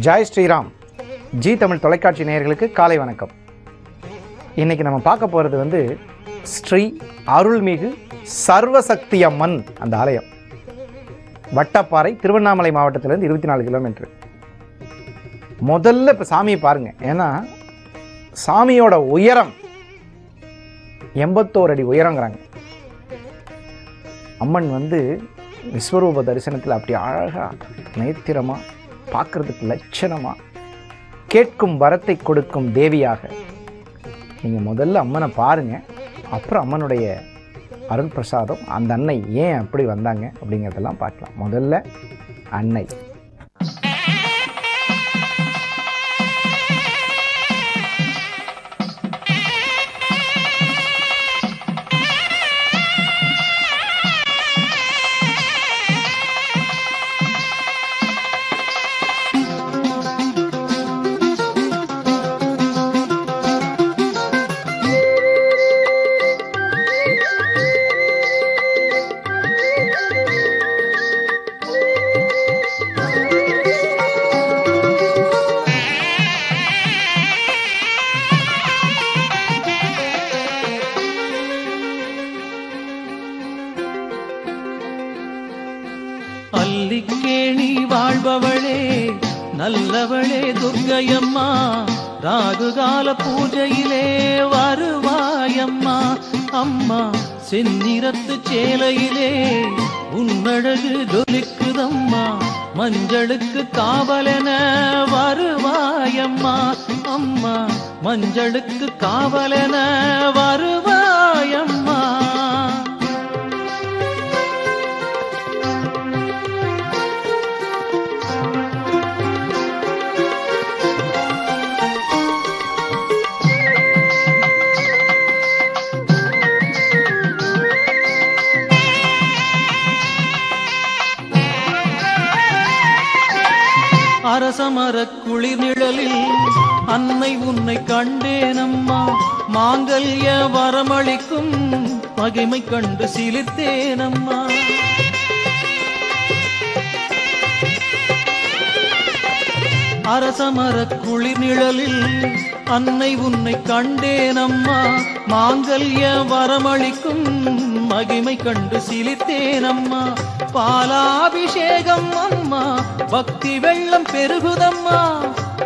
Jai Sriram. G Tamil தொலைக்காட்சி நேயர்களுக்கு காலை வணக்கம். இன்றைக்கி நம்ம பார்க்க போகிறது ஸ்ரீ அருள்மிகு சர்வசக்தி அம்மன் அந்த ஆலயம். வட்டப்பாறை, திருவண்ணாமலை மாவட்டத்திலேருந்து 24 கிலோமீட்டர். முதல்ல இப்போ சாமியை பாருங்கள். ஏன்னா சாமியோட உயரம் 81 அடி உயரங்கிறாங்க. அம்மன் விஸ்வரூப தரிசனத்தில் அப்படி அழகாக நேத்திரமாக, பார்க்குறதுக்கு லட்சணமாக, கேட்கும் வரத்தை கொடுக்கும் தேவியாக. நீங்கள் முதல்ல அம்மனை பாருங்கள், அப்புறம் அம்மனுடைய அருள் பிரசாதம், அந்த அன்னை ஏன் அப்படி வந்தாங்க அப்படிங்கிறதெல்லாம் பார்க்கலாம். முதல்ல அன்னை. அல்லிக்கேணி வாழ்பவளே, நல்லவளே துர்க்கையம்மா, ராகுகால பூஜையிலே வருவாயம்மா. அம்மா செந்நிறத்து சேலையிலே உன்னழகு ஜொலிக்குதம்மா, மஞ்சளுக்கு காவலென வருவாயம்மா. அம்மா மஞ்சளுக்கு காவலென வருவாயம்மா. அரசமர குளிர் நிழலில் அன்னை உன்னை கண்டேனம்மா, மாங்கல்ய வரமளிக்கும் மகிமை கண்டு சிலிர்த்தேனம்மா. அரசமர குளிர் நிழலில் அன்னை உன்னை கண்டேனம்மா, மாங்கல்ய வரமளிக்கும் மகிமை கண்டு சிலிர்த்தேனம்மா. பாலாபிஷேகம் அம்மா, பக்தி வெள்ளம் பெருகுதம்மா.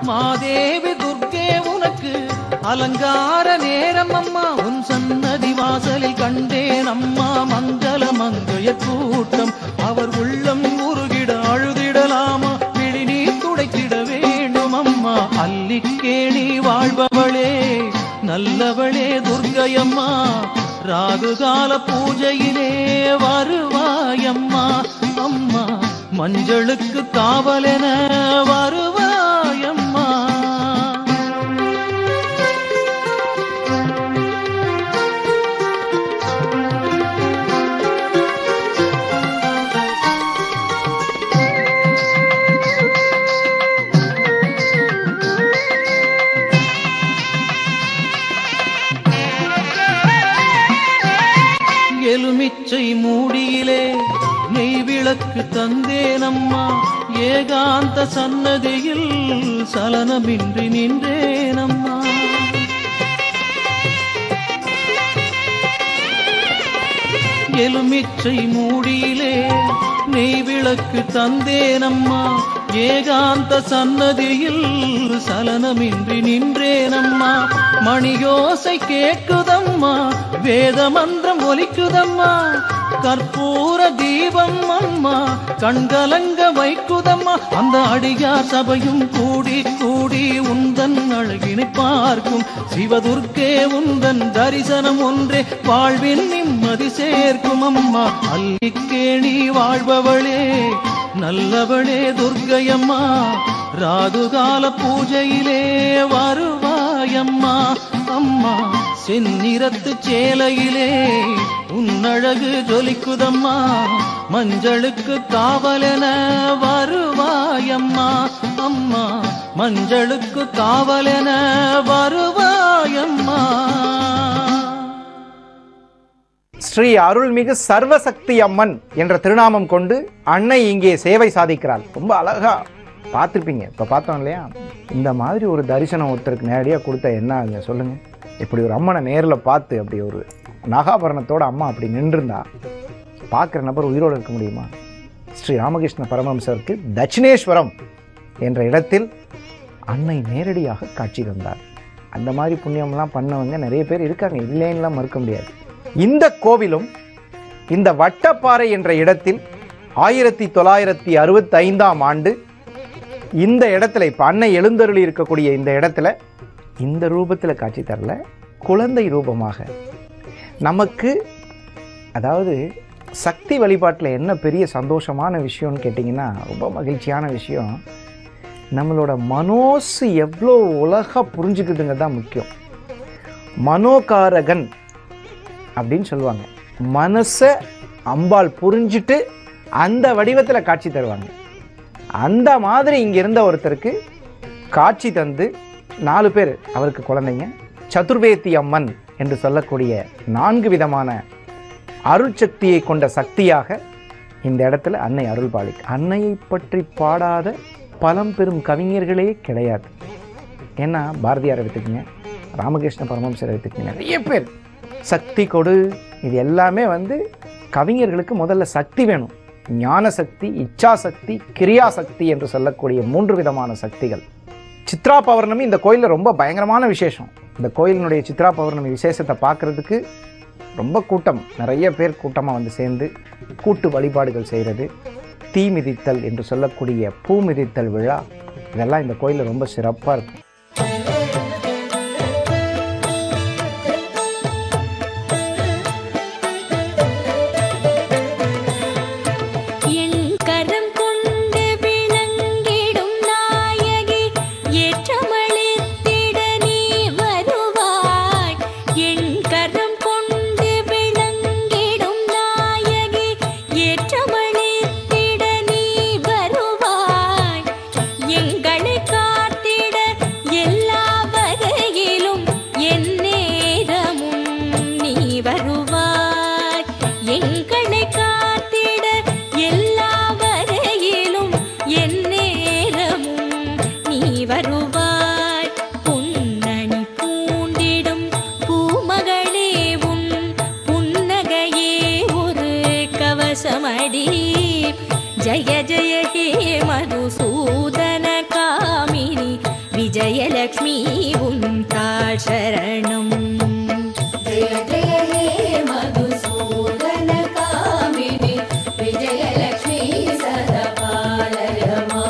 மாதேவி துர்க்கே உனக்கு அலங்கார நேரம் அம்மா, உன் சன்னதி வாசலில் கண்டேன் அம்மா மங்கள மங்கைய கூட்டம். அவர் உள்ளம் உருகிட அழுதிடலாமா, விழிநீர் துடைத்திட வேண்டும் அம்மா. அல்லிக்கேணி வாழ்பவளே, நல்லவளே துர்க்கையம்மா, ராகுகால பூஜையிலே வருவாயம்மா. அம்மா மஞ்சளுக்கு காவலென வருவாயம்மா. எலுமிச்சை மூடியிலே நெய் விளக்கு தந்தேனம்மா, ஏகாந்த சன்னதியில் சலனமின்றி நின்றேனம்மா. எலுமிச்சை மூடியிலே நெய் விளக்கு தந்தேனம்மா, ஏகாந்த சன்னதியில் சலனமின்றி நின்றேனம்மா. மணியோசை கேட்குதம்மா, வேத மந்திரம் ஒலிக்குதம்மா, கற்பூர தீபம் அம்மா கண்கலங்க வைக்குதம்மா. அந்த அடியார் சபையும் கூடி கூடி உந்தன் அழகினை பார்க்கும். சிவதுர்க்கே உந்தன் தரிசனம் ஒன்றே வாழ்வின் நிம்மதி சேர்க்கும் அம்மா. அல்லிக்கேணி வாழ்பவளே, நல்லவளே துர்க்கையம்மா, ராகுகால பூஜையிலே வருவாயம்மா. அம்மா செந்நிறத்து சேலையிலே உன்னழகு ஜொலிக்குதம்மா, மஞ்சளுக்கு காவலென வருவாயம்மா. அம்மா மஞ்சளுக்கு காவலென வருவாயம்மா. ஸ்ரீ அருள்மிகு சர்வசக்தி அம்மன் என்ற திருநாமம் கொண்டு அன்னை இங்கே சேவை சாதிக்கிறாள். ரொம்ப அழகா பார்த்துருப்பீங்க. இப்போ பார்த்தோம் இல்லையா, இந்த மாதிரி ஒரு தரிசனம் ஒருத்தருக்கு நேரடியாக கொடுத்தா என்ன ஆகுங்க சொல்லுங்கள். இப்படி ஒரு அம்மனை நேரில் பார்த்து அப்படி ஒரு நாகாபரணத்தோட அம்மா அப்படி நின்றுருந்தா பார்க்குற நபர் உயிரோடு இருக்க முடியுமா? ஸ்ரீ ராமகிருஷ்ண பரமஹம்சருக்கு தட்சிணேஸ்வரம் என்ற இடத்தில் அன்னை நேரடியாக காட்சி தந்தார். அந்த மாதிரி புண்ணியம்லாம் பண்ணவங்க நிறைய பேர் இருக்காங்க, இல்லைன்னுலாம் மறுக்க முடியாது. இந்த கோவிலும் இந்த வட்டப்பாறை என்ற இடத்தில் 1965ஆம் ஆண்டு இந்த இடத்துல இப்போ அன்னை எழுந்தருளி இருக்கக்கூடிய இந்த இடத்துல இந்த ரூபத்தில் காட்சி தரல, குழந்தை ரூபமாக நமக்கு. அதாவது சக்தி வழிபாட்டில் என்ன பெரிய சந்தோஷமான விஷயம்னு கேட்டிங்கன்னா, ரொம்ப மகிழ்ச்சியான விஷயம், நம்மளோட மனோசு எவ்வளோ உலக புரிஞ்சுக்குதுங்க தான் முக்கியம். மனோகாரகன் அப்படின்னு சொல்லுவாங்க. மனசை அம்பாள் புரிஞ்சுட்டு அந்த வடிவத்தில் காட்சி தருவாங்க. அந்த மாதிரி இங்கே இருந்த ஒருத்தருக்கு காட்சி தந்து 4 பேர் அவருக்கு குழந்தைங்க. சதுர்வேதி அம்மன் என்று சொல்லக்கூடிய 4 விதமான அருள் சக்தியை கொண்ட சக்தியாக இந்த இடத்துல அன்னை அருள்பாளி. அன்னையை பற்றி பாடாத பழம்பெரும் கவிஞர்களே கிடையாது. ஏன்னா பாரதியார் எடுத்துக்கங்க, ராமகிருஷ்ண பரமஹம்சர் எடுத்துக்கங்க, நிறைய பேர் சக்தி கொடு, இது எல்லாமே கவிஞர்களுக்கு முதல்ல சக்தி வேணும். ஞான சக்தி, இச்சா சக்தி, கிரியா சக்தி என்று சொல்லக்கூடிய 3 விதமான சக்திகள். சித்ரா பௌர்ணமி இந்த கோயிலில் ரொம்ப பயங்கரமான விசேஷம். இந்த கோயிலினுடைய சித்ரா பௌர்ணமி விசேஷத்தை பார்க்குறதுக்கு ரொம்ப கூட்டம், நிறைய பேர் கூட்டமாக சேர்ந்து கூட்டு வழிபாடுகள் செய்கிறது. தீ மிதித்தல் என்று சொல்லக்கூடிய பூ மிதித்தல் விழா, இதெல்லாம் இந்த கோயிலில் ரொம்ப சிறப்பாக இருக்கும். जय जय हे मधुसूदन कामिनी विजयलक्ष्मी उन्ताल शरणं। जय जय हे मधुसूदन कामिनी विजयलक्ष्मी सदापालयमा।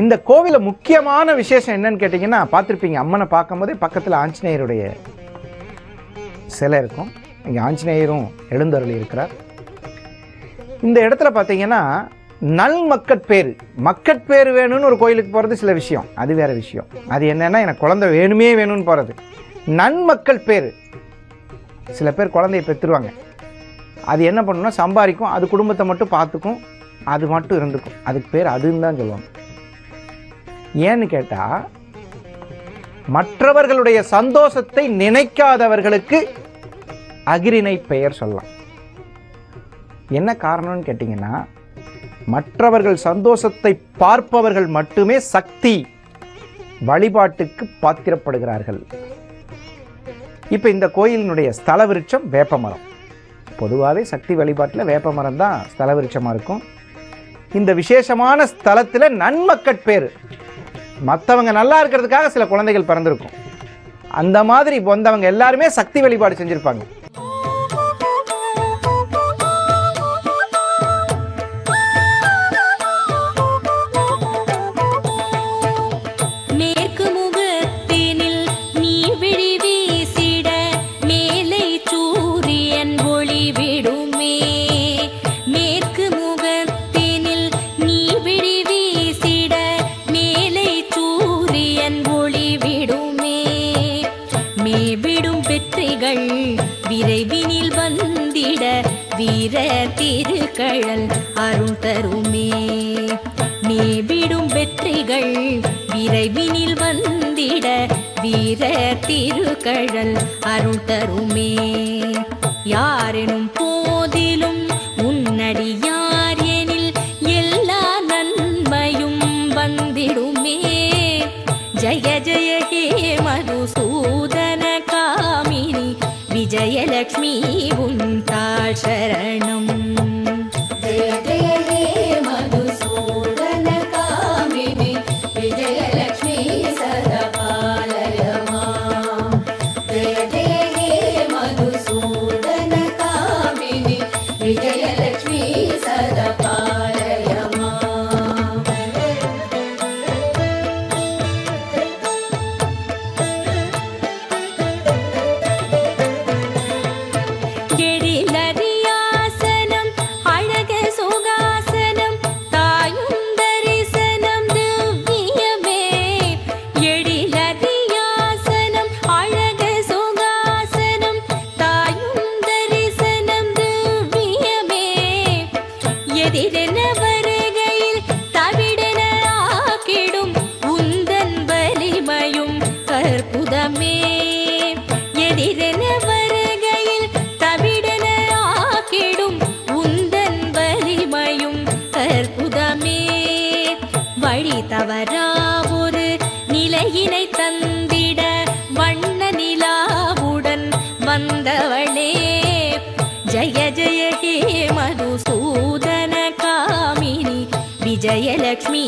இந்த கோவில முக்கியமான விசேஷம் என்னன்னு கேட்டிங்கன்னா, பார்த்துருப்பீங்க, அம்மனை பார்க்கும்போதே பக்கத்தில் ஆஞ்சநேயருடைய சிலை இருக்கும். இங்கே ஆஞ்சநேயரும் எழுந்தருளி இருக்கிறார். இந்த இடத்துல பார்த்தீங்கன்னா நல்மக்கட்பேறு, மக்கட்பேறு வேணும்னு ஒரு கோயிலுக்கு போகிறது சில விஷயம், அது வேற விஷயம். அது என்னன்னா, எனக்கு குழந்தை வேணுமே வேணும்னு போகிறது. நன்மக்கள் பேர், சில பேர் குழந்தைய பெற்றுருவாங்க, அது என்ன பண்ணணும்னா சம்பாதிக்கும், அது குடும்பத்தை மட்டும் பார்த்துக்கும், அது மட்டும் இருந்துக்கும், அதுக்கு பேர் அதுன்னு தான் சொல்லுவாங்க. ஏன்னு கேட்டால், மற்றவர்களுடைய சந்தோஷத்தை நினைக்காதவர்களுக்கு அகிரிணை பெயர் சொல்லலாம். என்ன காரணம்னு கேட்டிங்கன்னா, மற்றவர்கள் சந்தோஷத்தை பார்ப்பவர்கள் மட்டுமே சக்தி வழிபாட்டுக்கு பாத்திரப்படுகிறார்கள். இப்போ இந்த கோயிலினுடைய ஸ்தல விருட்சம் வேப்பமரம். பொதுவாகவே சக்தி வழிபாட்டில் வேப்பமரம் தான் ஸ்தல விருட்சமாக இருக்கும். இந்த விசேஷமான ஸ்தலத்தில் நன்மக்கட்பேறு, மற்றவங்க நல்லா இருக்கிறதுக்காக சில குழந்தைகள் பிறந்திருக்கும். அந்த மாதிரி வந்தவங்க எல்லாருமே சக்தி வழிபாடு செஞ்சுருப்பாங்க. விரைவினில் வந்திட வீர திருக்கழல் அருள் தருமே. மேபிடும் வெற்றிகள் விரைவினில் வந்திட வீர திருக்கழல் அருள் தருமே. யாரெனும் போதிலும் உன்னடி யார் எனில் எல்லா நன்மையும் சரணம். ஜெய ஜெய ஹே மதுசூதன காமினி விஜயலக்ஷ்மி சதா பாலய மாம். ஜெய ஜெய ஹே மதுசூதன காமினி விஜயலக்ஷ்மி சதா பாலய மாம். எழிலரியாசனம் அழக சுகாசனம் தாயும் தரிசனம் திவ்யமே. எழிலரியாசனம் அழக சுகாசனம் தாயும் தரிசனம் திவ்யமே. எதிரென வருகையில் தவிடென ஆக்கிடும் உந்தன் வலிமையும் அற்புதமே. எதிரென வருகையில் தவிடென ஆக்கிடும் உந்தன் வலிமையும் அற்புதமே. வழி தவறா ஒரு நிலையினை தந்திட வண்ண நிலாவுடன் வந்தவளே. ஜய ஜய ஹே மதுசூதன காமினி விஜயலக்ஷ்மி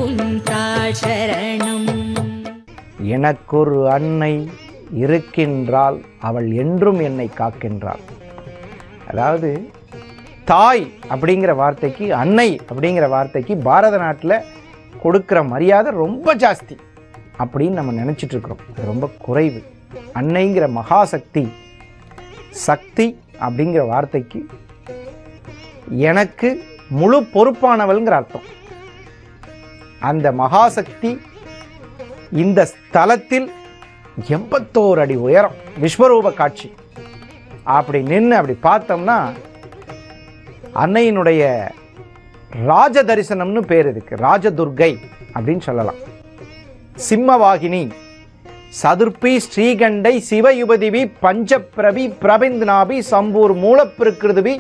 உன் தாழ் சரணம். எனக்கொரு அன்னை இருக்கின்றாள், அவள் என்றும் என்னை காக்கின்றாள். அதாவது தாய் அப்படிங்கிற வார்த்தைக்கு, அன்னை அப்படிங்கிற வார்த்தைக்கு பாரத நாட்டில் கொடுக்குற மரியாதை ரொம்ப ஜாஸ்தி அப்படின்னு நம்ம நினச்சிட்டு இருக்கிறோம். அது ரொம்ப குறைவு. அன்னைங்கிற மகாசக்தி, சக்தி அப்படிங்கிற வார்த்தைக்கு எனக்கு முழு பொறுப்பானவள்ங்கிற அர்த்தம். அந்த மகாசக்தி இந்த ஸ்தலத்தில் 81 அடி உயரம் விஸ்வரூப காட்சி. அப்படி நின்று அப்படி பார்த்தோம்னா அன்னையினுடைய ராஜ தரிசனம்னு பேர் இருக்கு. ராஜதுர்கை அப்படின்னு சொல்லலாம். சிம்மவாகினி, சதுர்பி, ஸ்ரீகண்டை, சிவயுபதிவி, பஞ்சப்பிரபி, பிரபிந்த்நாபி, சம்பூர், மூலப்பிருக்கிருதுபி,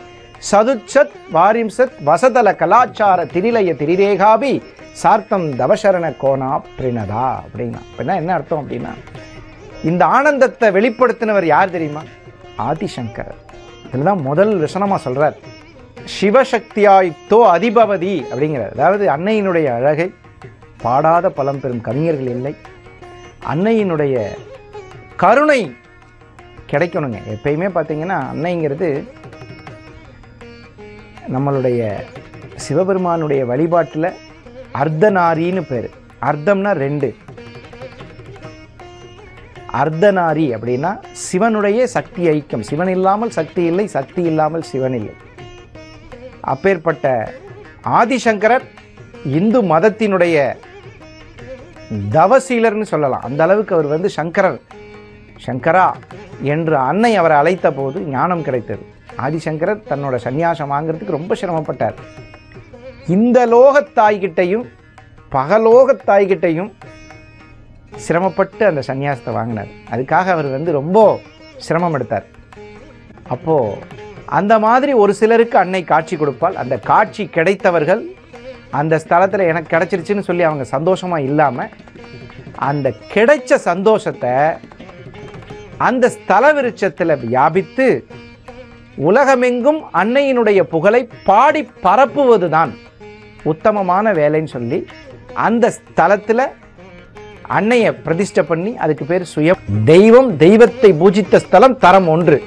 சதுச்சத், வாரிம்சத், வசதல கலாச்சார திரிலய திரிரேகாபி, சார்த்தம் தவசரண கோணா பிரிணதா அப்படின்னா என்ன அர்த்தம் அப்படின்னா, இந்த ஆனந்தத்தை வெளிப்படுத்தினவர் யார் தெரியுமா? ஆதிசங்கரர். இதில் தான் முதல் வசனமாக சொல்கிறார், சிவசக்தியாயுக்தோ அதிபவதி அப்படிங்கிறார். அதாவது அன்னையினுடைய அழகை பாடாத பலம் பெறும் கவிஞர்கள் இல்லை. அன்னையினுடைய கருணை கிடைக்கணுங்க. எப்பயுமே பார்த்தீங்கன்னா அன்னைங்கிறது நம்மளுடைய சிவபெருமானுடைய வழிபாட்டில் அர்த்தநாரின்னு பேர். அர்த்தம்னா 2, அர்த்தநாரி அப்படின்னா சிவனுடைய சக்தி ஐக்கியம். சிவன் இல்லாமல் சக்தி இல்லை, சக்தி இல்லாமல் சிவன் இல்லை. அப்பேற்பட்ட ஆதிசங்கரர் இந்து மதத்தினுடைய தவசீலர்னு சொல்லலாம். அந்த அளவுக்கு அவர் வந்து சங்கரா என்று அன்னை அவரை அழைத்த போது ஞானம் கிடைத்தது. ஆதிசங்கரர் தன்னோட சந்நியாசம் வாங்கிறதுக்கு ரொம்ப சிரமப்பட்டார். இந்த லோகத்தாய்கிட்டையும் பகலோகத்தாய்கிட்டையும் சிரமப்பட்டு அந்த சந்நியாசத்தை வாங்கினார். அதுக்காக அவர் வந்து ரொம்ப சிரமம் எடுத்தார். அப்போது அந்த மாதிரி ஒரு சிலருக்கு அன்னை காட்சி கொடுப்பாள். அந்த காட்சி கிடைத்தவர்கள் அந்த ஸ்தலத்தில் எனக்கு கிடைச்சிருச்சுன்னு சொல்லி அவங்க சந்தோஷமாக இல்லாமல் அந்த கிடைச்ச சந்தோஷத்தை அந்த ஸ்தல விருட்சத்தில் வியாபித்து உலகமெங்கும் அன்னையினுடைய புகழை பாடி பரப்புவது தான் உத்தமமான வேலைன்னு சொல்லி அந்த ஸ்தலத்தில் அன்னையை பிரதிஷ்டை பண்ணி, அதுக்கு பேர் சுய தெய்வம். தெய்வத்தை பூஜித்த ஸ்தலம் தரம் 1.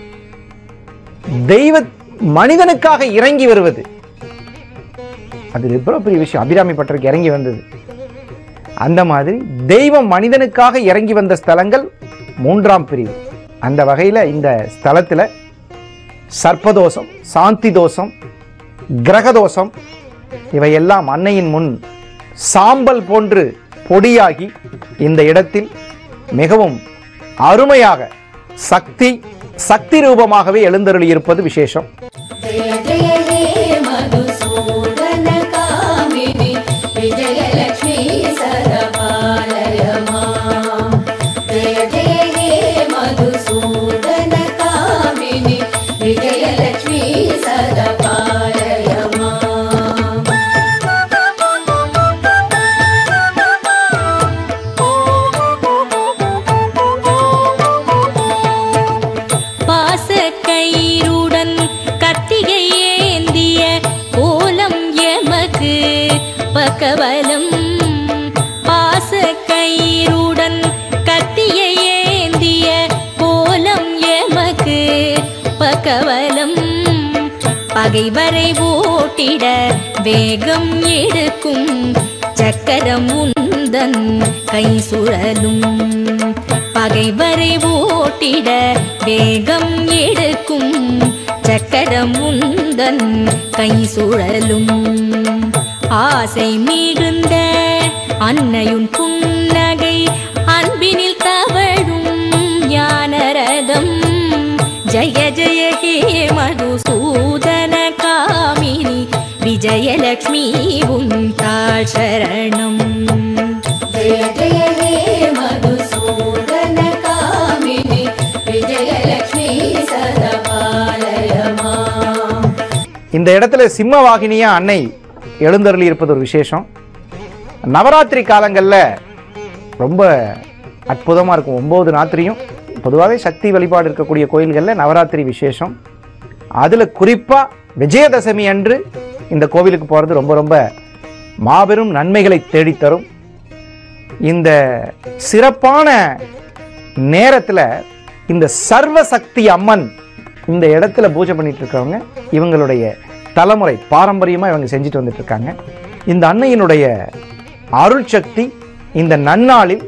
மனிதனுக்காக இறங்கி வருவது அது எவ்வளவு பெரிய விஷயம். அபிராமி பட்டருக்கு இறங்கி வந்தது. அந்த மாதிரி தெய்வம் மனிதனுக்காக இறங்கி வந்த ஸ்தலங்கள் 3ஆம் பிரிவு. அந்த வகையில் இந்த ஸ்தலத்தில் சர்ப்பதோஷம், சாந்தி தோஷம், கிரகதோஷம் இவையெல்லாம் அன்னையின் முன் சாம்பல் போன்று பொடியாகி இந்த இடத்தில் மிகவும் அருமையாக சக்தி ரூபமாகவே எழுந்தருளி இருப்பது விசேஷம். பக்கவலம் பாசக்கயிறுடன் கத்தியை ஏந்திய கோலம் எமக்கு பக்கவலம் பகைவரை ஓட்டிட வேகம் எடுக்கும் சக்கரம் உந்தன் கை சுழலும் பகைவரை ஓட்டிட வேகம் எடுக்கும் சக்கரம் உந்தன் கை சுழலும் ஆசை மிகுந்த அன்னையுன் புன்னகை அன்பினில் தவழும் ஞானரதம் ஜய ஜய ஹே மதுசூதன காமினி விஜயலக்ஷ்மி உன் தாழ் சரணம் ஜய ஜய ஹே மதுசூதன காமினி விஜயலக்ஷ்மி சதபாலயமா. இந்த இடத்துல சிம்மவாகினியா அன்னை எழுந்தருளி இருப்பது ஒரு விசேஷம். நவராத்திரி காலங்களில் ரொம்ப அற்புதமாக இருக்கும். 9 ராத்திரியும் பொதுவாகவே சக்தி வழிபாடு இருக்கக்கூடிய கோயில்களில் நவராத்திரி விசேஷம். அதில் குறிப்பாக விஜயதசமி அன்று இந்த கோவிலுக்கு போகிறது ரொம்ப ரொம்ப மாபெரும் நன்மைகளை தேடித்தரும். இந்த சிறப்பான நேரத்தில் இந்த சர்வசக்தி அம்மன் இந்த இடத்துல பூஜை பண்ணிட்டு இருக்கவங்க இவங்களுடைய தலைமுறை பாரம்பரியமாக இவங்க செஞ்சுட்டு வந்துட்டு இருக்காங்க. இந்த அன்னையினுடைய அருள் சக்தி இந்த நன்னாளில்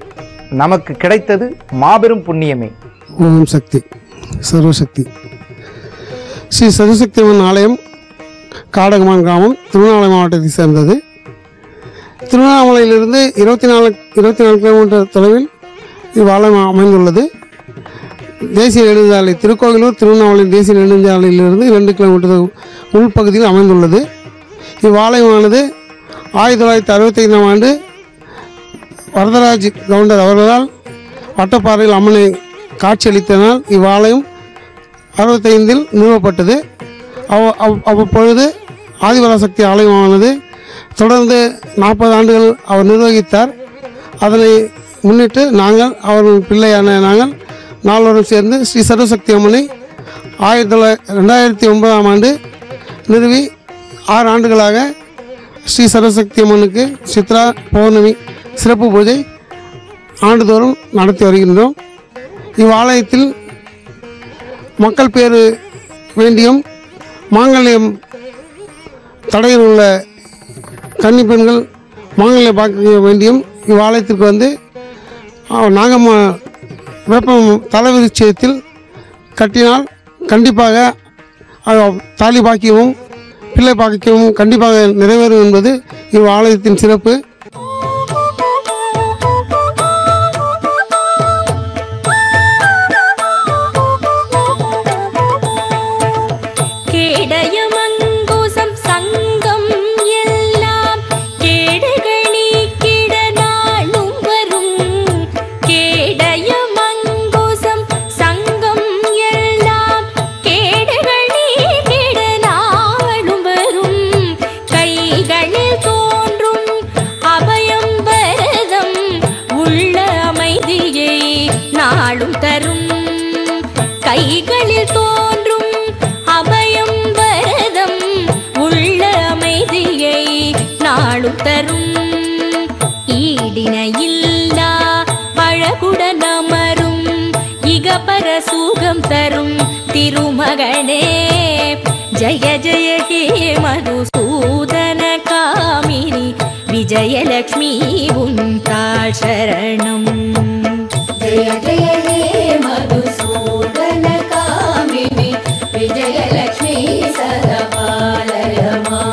நமக்கு கிடைத்தது மாபெரும் புண்ணியமே. ஓம் சக்தி சர்வசக்தி. ஸ்ரீ சர்வசக்தி அம்மன் ஆலயம் காடகமான் கிராமம், திருவண்ணாமலை மாவட்டத்தை சேர்ந்தது. திருவண்ணாமலையிலிருந்து 24 கிலோமீட்டர் தொலைவில் இவ்வாலயம் அமைந்துள்ளது. தேசிய நெடுஞ்சாலை திருக்கோவிலூர் திருவண்ணாமலை தேசிய நெடுஞ்சாலையிலிருந்து 2 கிலோமீட்டர் உள்பகுதியில் அமைந்துள்ளது. இவ்வாலயமானது 1965ஆம் ஆண்டு வரதராஜ் கவுண்டர் அவர்களால் வட்டப்பாறையில் அம்மனை காட்சியளித்தனால் இவ்வாலயம் 65இல் நிறுவப்பட்டது. அவ்வப்பொழுது ஆதிபராசக்தி ஆலயமானது தொடர்ந்து 40 ஆண்டுகள் அவர் நிர்வகித்தார். அதனை முன்னிட்டு நாங்கள் அவர்கள் பிள்ளையான நாங்கள் நால்வரும் சேர்ந்து ஸ்ரீ சர்வசக்தி அம்மனை 2009ஆம் ஆண்டு நிறுவி 6 ஆண்டுகளாக ஸ்ரீ சர்வசக்தி அம்மனுக்கு சித்ரா பௌர்ணமி சிறப்பு பூஜை ஆண்டுதோறும் நடத்தி வருகின்றோம். இவ்வாலயத்தில் மக்கள் பேறு வேண்டியும் மாங்கல்யம் தடையில் உள்ள கன்னி பெண்கள் மாங்கல்யம் பார்க்க வேண்டியும் இவ்வாலயத்திற்கு வந்து நாகம்மா வேப்பம் தலைவிருட்சத்தில் கட்டினால் கண்டிப்பாக தாலி பாக்கியமும் பிள்ளை பாக்கியமும் கண்டிப்பாக நிறைவேறும் என்பது இவ்வாலயத்தின் சிறப்பு. கைகளில் தோன்றும் அபயம் வரதம் உள்ள அமைதியை நாளும் தரும் ஈடினையில்லா அழகுடன் அமரும் இகபர சுகம் தரும் திருமகனே ஜய ஜய ஹே மதுசூதன காமினி விஜயலக்ஷ்மி உன் தாழ் சரணம் ஜய ஜய ஹே மதுசூதன காமினி விஜயலக்ஷ்மி சதபாலயமா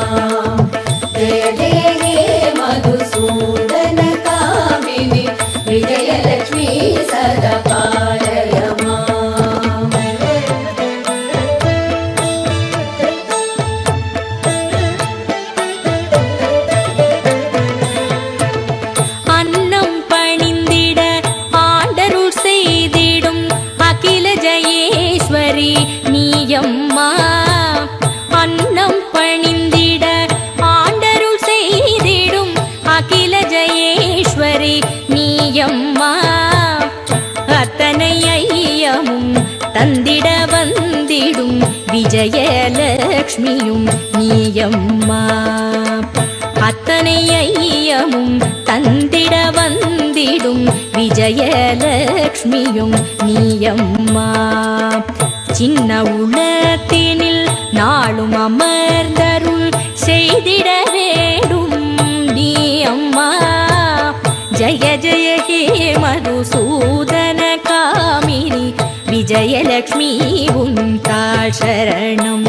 ஜய ஜய ஹே மதுசூதன காமினி விஜயலக்ஷ்மி சதபாலயமா. அன்னம் பணிந்திட ஆண்டருள் செய்திடும் அகில ஜயேஸ்வரி நீயம்மா அன்னம் பணிந்திட ஆண்டருள் செய்திடும் அகில ஜயேஸ்வரி நீயம்மா அத்தனை ஐயமும் தந்திட வந்திடும் விஜயலக்ஷ்மியும் நீயம்மா அத்தனை ஐயமும் தந்திட வந்திடும் விஜயலக்ஷ்மியும் நீயம்மா. சின்ன உலத்தினில் நாளும் அமர்ந்தருள் செய்திட வேண்டும் நீ அம்மா. ஜய ஜய ஹே மதுசூதன காமினி விஜயலக்ஷ்மி உந்தாள் சரணம்.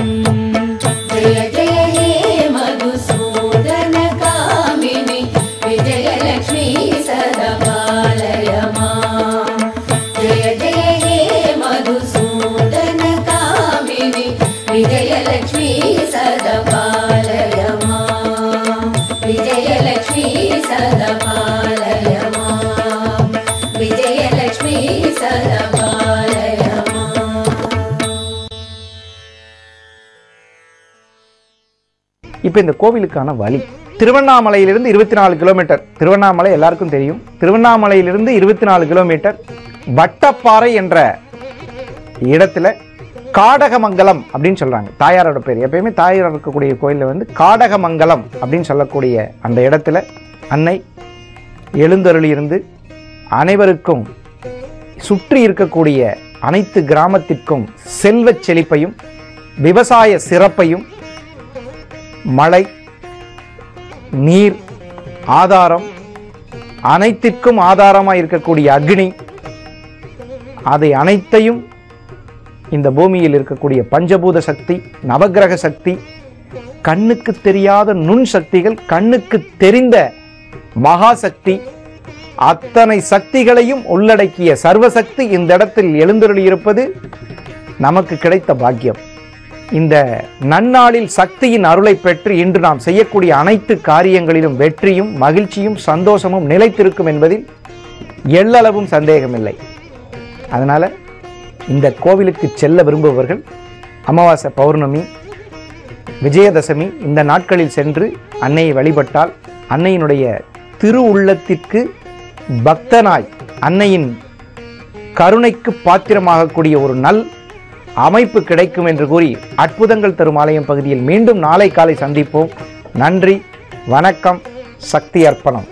ஜய ஜய ஹே மதுசூதன காமினி விஜயலக்ஷ்மி சதா பாலய மாம். ஜய ஜய ஹே மதுசூதன காமினி விஜயலக்ஷ்மி சதா பாலய மாம். விஜயலக்ஷ்மி சதா பாலய மாம். விஜயலக்ஷ்மி சதா பாலய மாம். இப்போ இந்த கோவிலுக்கான வழி, திருவண்ணாமலையிலிருந்து 24 கிலோமீட்டர். திருவண்ணாமலை எல்லாருக்கும் தெரியும். திருவண்ணாமலையிலிருந்து 24 கிலோமீட்டர் வட்டப்பாறை என்ற இடத்துல காடகமங்கலம் அப்படின்னு சொல்றாங்க. தாயாரோட பேர். எப்பயுமே தாயார் இருக்கக்கூடிய கோயிலில் வந்து காடகமங்கலம் அப்படின்னு சொல்லக்கூடிய அந்த இடத்துல அன்னை எழுந்தருளி இருந்து அனைவருக்கும் சுற்றி இருக்கக்கூடிய அனைத்து கிராமத்திற்கும் செல்வச் செழிப்பையும் விவசாய சிறப்பையும் மழை நீர் ஆதாரம் அனைத்திற்கும் ஆதாரமாக இருக்கக்கூடிய அக்னி, அதை அனைத்தையும் இந்த பூமியில் இருக்கக்கூடிய பஞ்சபூத சக்தி, நவக்கிரக சக்தி, கண்ணுக்கு தெரியாத நுண் சக்திகள், கண்ணுக்கு தெரிந்த மகாசக்தி, அத்தனை சக்திகளையும் உள்ளடக்கிய சர்வசக்தி இந்த இடத்தில் எழுந்தருளி இருப்பது நமக்கு கிடைத்த பாக்கியம். இந்த நன்னாளில் சக்தியின் அருளை பெற்று இன்று நாம் செய்யக்கூடிய அனைத்து காரியங்களிலும் வெற்றியும் மகிழ்ச்சியும் சந்தோஷமும் நிலைத்திருக்கும் என்பதில் எள்ளளவும் சந்தேகமில்லை. அதனால இந்த கோவிலுக்கு செல்ல விரும்புபவர்கள் அமாவாசை, பௌர்ணமி, விஜயதசமி இந்த நாட்களில் சென்று அன்னையை வழிபட்டால் அன்னையினுடைய திரு உள்ளத்திற்கு பக்தனாய் அன்னையின் கருணைக்கு பாத்திரமாகக்கூடிய ஒரு நல் அமைப்பு கிடைக்கும் என்று கூறி அற்புதங்கள் தரும் ஆலயம் பகுதியில் மீண்டும் நாளை காலை சந்திப்போம். நன்றி, வணக்கம், சக்தி அர்ப்பணம்.